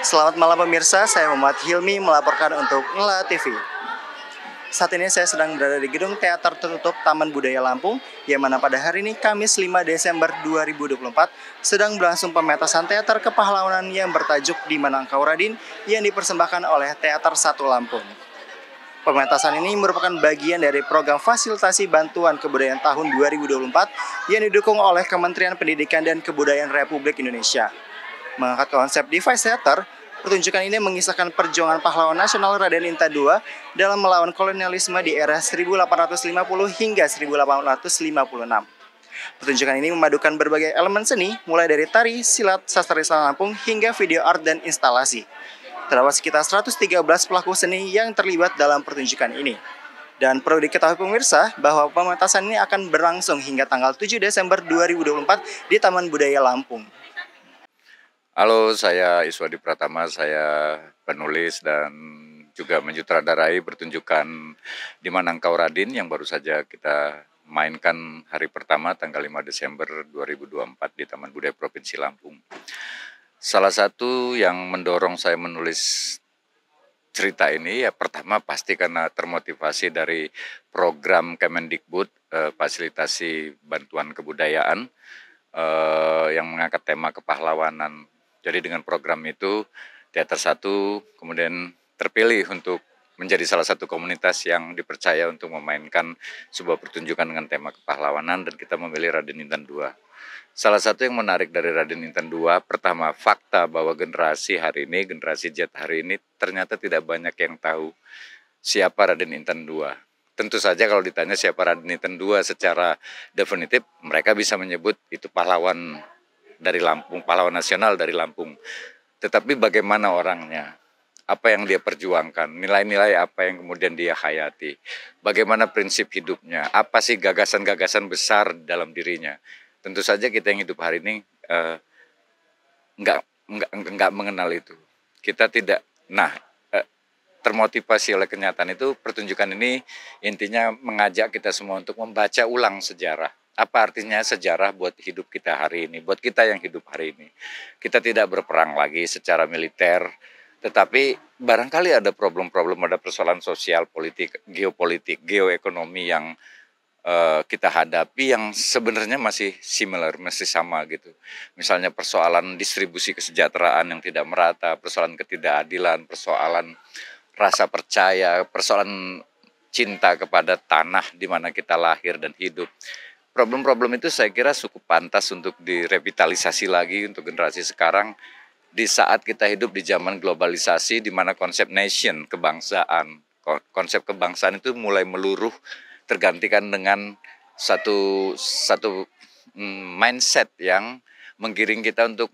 Selamat malam pemirsa, saya Muhammad Hilmi melaporkan untuk Nela TV. Saat ini saya sedang berada di gedung teater tertutup Taman Budaya Lampung, yang mana pada hari ini Kamis 5 Desember 2024 sedang berlangsung pementasan teater kepahlawanan yang bertajuk Di Mana Engkau Radin yang dipersembahkan oleh Teater 1 Lampung. Pementasan ini merupakan bagian dari program fasilitasi bantuan kebudayaan tahun 2024 yang didukung oleh Kementerian Pendidikan dan Kebudayaan Republik Indonesia. Mengangkat konsep Device Theater, pertunjukan ini mengisahkan perjuangan pahlawan nasional Raden Intan II dalam melawan kolonialisme di era 1850 hingga 1856. Pertunjukan ini memadukan berbagai elemen seni, mulai dari tari, silat, sastra lisan Lampung, hingga video art dan instalasi. Terdapat sekitar 113 pelaku seni yang terlibat dalam pertunjukan ini. Dan perlu diketahui pemirsa bahwa pementasan ini akan berlangsung hingga tanggal 7 Desember 2024 di Taman Budaya Lampung. Halo, saya Iswadi Pratama, saya penulis dan juga menjutradarai pertunjukan Di Mana Engkau Radin yang baru saja kita mainkan hari pertama tanggal 5 Desember 2024 di Taman Budaya Provinsi Lampung. Salah satu yang mendorong saya menulis cerita ini ya pertama pasti karena termotivasi dari program Kemendikbud fasilitasi bantuan kebudayaan yang mengangkat tema kepahlawanan. Jadi dengan program itu Teater 1 kemudian terpilih untuk menjadi salah satu komunitas yang dipercaya untuk memainkan sebuah pertunjukan dengan tema kepahlawanan dan kita memilih Raden Intan II. Salah satu yang menarik dari Raden Intan II, pertama fakta bahwa generasi hari ini, generasi Z hari ini ternyata tidak banyak yang tahu siapa Raden Intan II. Tentu saja kalau ditanya siapa Raden Intan II secara definitif, mereka bisa menyebut itu pahlawan dari Lampung, pahlawan nasional dari Lampung. Tetapi bagaimana orangnya? Apa yang dia perjuangkan? Nilai-nilai apa yang kemudian dia hayati? Bagaimana prinsip hidupnya? Apa sih gagasan-gagasan besar dalam dirinya? Tentu saja kita yang hidup hari ini nggak mengenal itu. Kita tidak. Nah, termotivasi oleh kenyataan itu, pertunjukan ini intinya mengajak kita semua untuk membaca ulang sejarah. Apa artinya sejarah buat hidup kita hari ini, buat kita yang hidup hari ini. Kita tidak berperang lagi secara militer, tetapi barangkali ada problem-problem, ada persoalan sosial, politik, geoekonomi yang kita hadapi yang sebenarnya masih similar, masih sama gitu. Misalnya persoalan distribusi kesejahteraan yang tidak merata, persoalan ketidakadilan, persoalan rasa percaya, persoalan cinta kepada tanah di mana kita lahir dan hidup. Problem-problem itu saya kira cukup pantas untuk direvitalisasi lagi untuk generasi sekarang di saat kita hidup di zaman globalisasi di mana konsep nation, kebangsaan, konsep kebangsaan itu mulai meluruh tergantikan dengan satu mindset yang menggiring kita untuk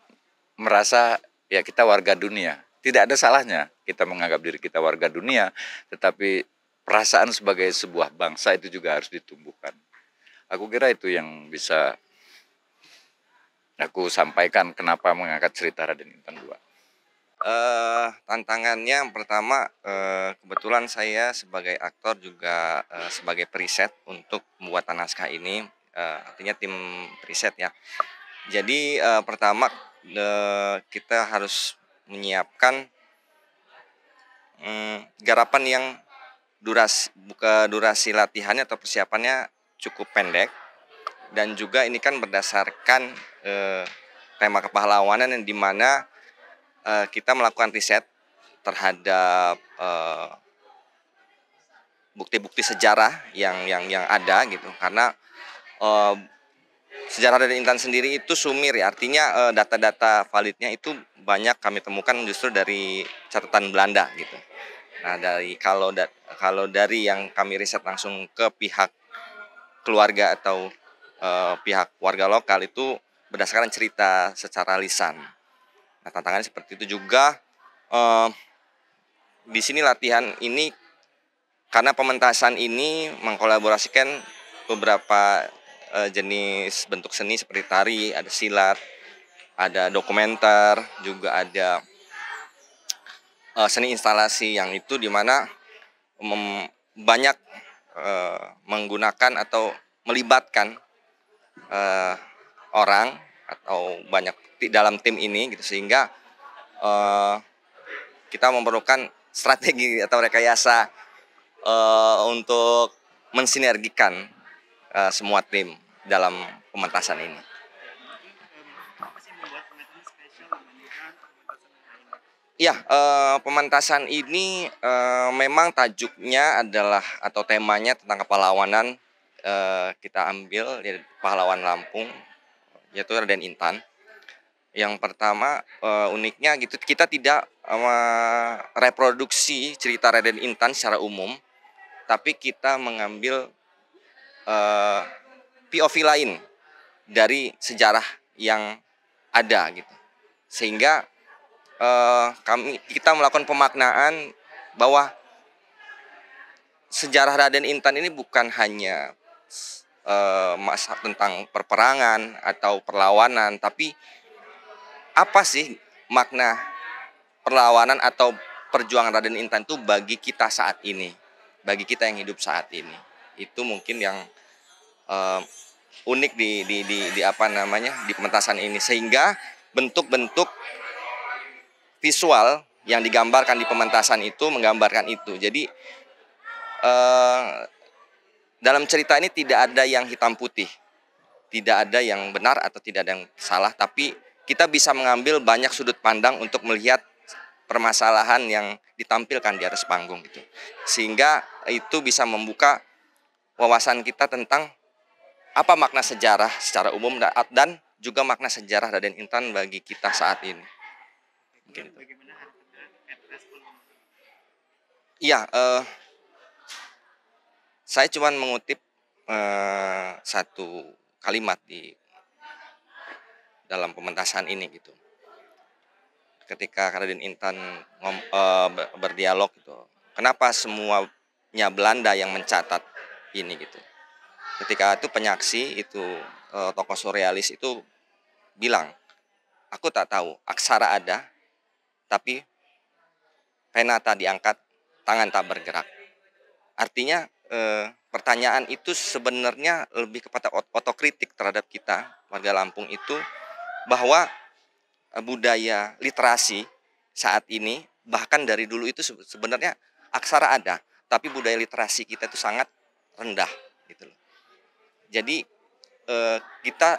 merasa ya kita warga dunia. Tidak ada salahnya kita menganggap diri kita warga dunia, tetapi perasaan sebagai sebuah bangsa itu juga harus ditumbuhkan. Aku kira itu yang bisa aku sampaikan kenapa mengangkat cerita Raden Intan II. Tantangannya yang pertama, kebetulan saya sebagai aktor juga sebagai periset untuk membuat naskah ini, artinya tim periset ya. Jadi pertama kita harus menyiapkan garapan yang durasi latihannya atau persiapannya cukup pendek, dan juga ini kan berdasarkan tema kepahlawanan yang dimana kita melakukan riset terhadap bukti-bukti sejarah yang ada gitu, karena sejarah dari Intan sendiri itu sumir ya, artinya data-data validnya itu banyak kami temukan justru dari catatan Belanda gitu. Nah, kalau dari yang kami riset langsung ke pihak keluarga atau pihak warga lokal itu berdasarkan cerita secara lisan. Nah, tantangannya seperti itu juga. Di sini latihan ini karena pementasan ini mengkolaborasikan beberapa jenis bentuk seni seperti tari, ada silat, ada dokumenter, juga ada seni instalasi yang itu dimana banyak menggunakan atau melibatkan orang atau banyak dalam tim ini gitu, sehingga kita memerlukan strategi atau rekayasa untuk mensinergikan semua tim dalam pementasan ini. Ya, pementasan ini memang tajuknya adalah atau temanya tentang kepahlawanan. Kita ambil dari pahlawan Lampung, yaitu Raden Intan. Yang pertama uniknya gitu, kita tidak reproduksi cerita Raden Intan secara umum, tapi kita mengambil POV lain dari sejarah yang ada gitu, sehingga kita melakukan pemaknaan bahwa sejarah Raden Intan ini bukan hanya masa tentang perperangan atau perlawanan, tapi apa sih makna perlawanan atau perjuangan Raden Intan itu bagi kita saat ini, bagi kita yang hidup saat ini. Itu mungkin yang unik di apa namanya di pementasan ini, sehingga bentuk-bentuk visual yang digambarkan di pementasan itu menggambarkan itu. Jadi dalam cerita ini tidak ada yang hitam putih, tidak ada yang benar atau tidak ada yang salah, tapi kita bisa mengambil banyak sudut pandang untuk melihat permasalahan yang ditampilkan di atas panggung gitu. Sehingga itu bisa membuka wawasan kita tentang apa makna sejarah secara umum dan juga makna sejarah Raden Intan bagi kita saat ini. Iya, saya cuma mengutip satu kalimat di dalam pementasan ini gitu. Ketika Raden Intan berdialog gitu, kenapa semuanya Belanda yang mencatat ini gitu. Ketika itu penyaksi itu tokoh surrealis itu bilang, aku tak tahu, aksara ada, tapi pena tak diangkat, tangan tak bergerak. Artinya pertanyaan itu sebenarnya lebih kepada otokritik terhadap kita warga Lampung itu, bahwa budaya literasi saat ini bahkan dari dulu itu sebenarnya aksara ada, tapi budaya literasi kita itu sangat rendah gitu loh. Jadi kita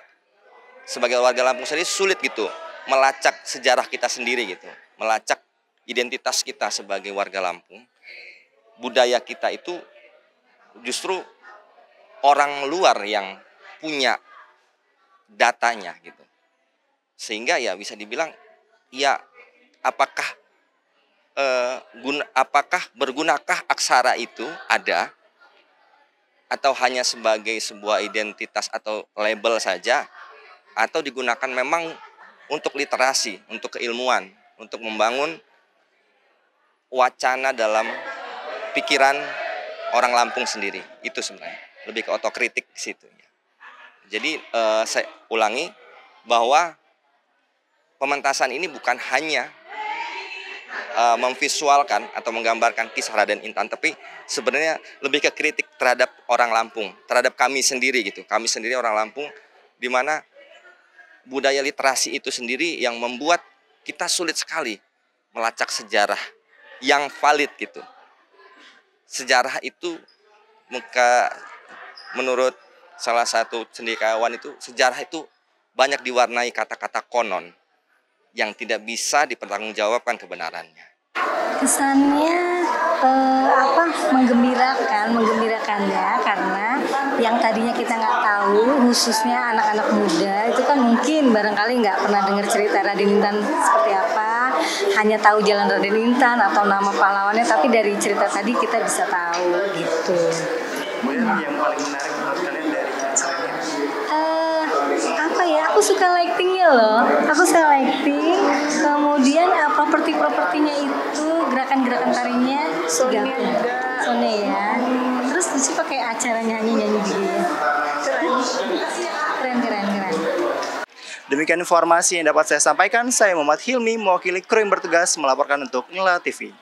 sebagai warga Lampung sendiri sulit gitu melacak sejarah kita sendiri gitu, melacak identitas kita sebagai warga Lampung. Budaya kita itu justru orang luar yang punya datanya gitu. Sehingga ya bisa dibilang ya apakah bergunakah aksara itu ada atau hanya sebagai sebuah identitas atau label saja, atau digunakan memang untuk literasi, untuk keilmuan, untuk membangun wacana dalam pikiran orang Lampung sendiri. Itu sebenarnya lebih ke otokritik di situ. Jadi saya ulangi bahwa pementasan ini bukan hanya memvisualkan atau menggambarkan kisah Raden Intan, tapi sebenarnya lebih ke kritik terhadap orang Lampung, terhadap kami sendiri gitu. Kami sendiri orang Lampung, di mana budaya literasi itu sendiri yang membuat kita sulit sekali melacak sejarah yang valid gitu. Sejarah itu menurut salah satu cendekiawan itu, sejarah itu banyak diwarnai kata-kata konon yang tidak bisa dipertanggungjawabkan kebenarannya. Kesannya menggembirakan ya, karena yang tadinya kita nggak tahu, khususnya anak-anak muda itu kan mungkin barangkali nggak pernah dengar cerita Raden Intan seperti apa, hanya tahu jalan Raden Intan atau nama pahlawannya, tapi dari cerita tadi kita bisa tahu gitu. Kemudian yang paling menarik menurut kalian dari acara ini? Aku suka lightingnya loh. Aku suka lighting. Kemudian properti-propertinya itu, gerakan-gerakan tarinya Sound ya. Terus di situ pakai acara nyanyi-nyanyi gitu ya. Keren. Demikian informasi yang dapat saya sampaikan. Saya Muhammad Hilmi, mewakili kru yang bertugas melaporkan untuk Ngela TV.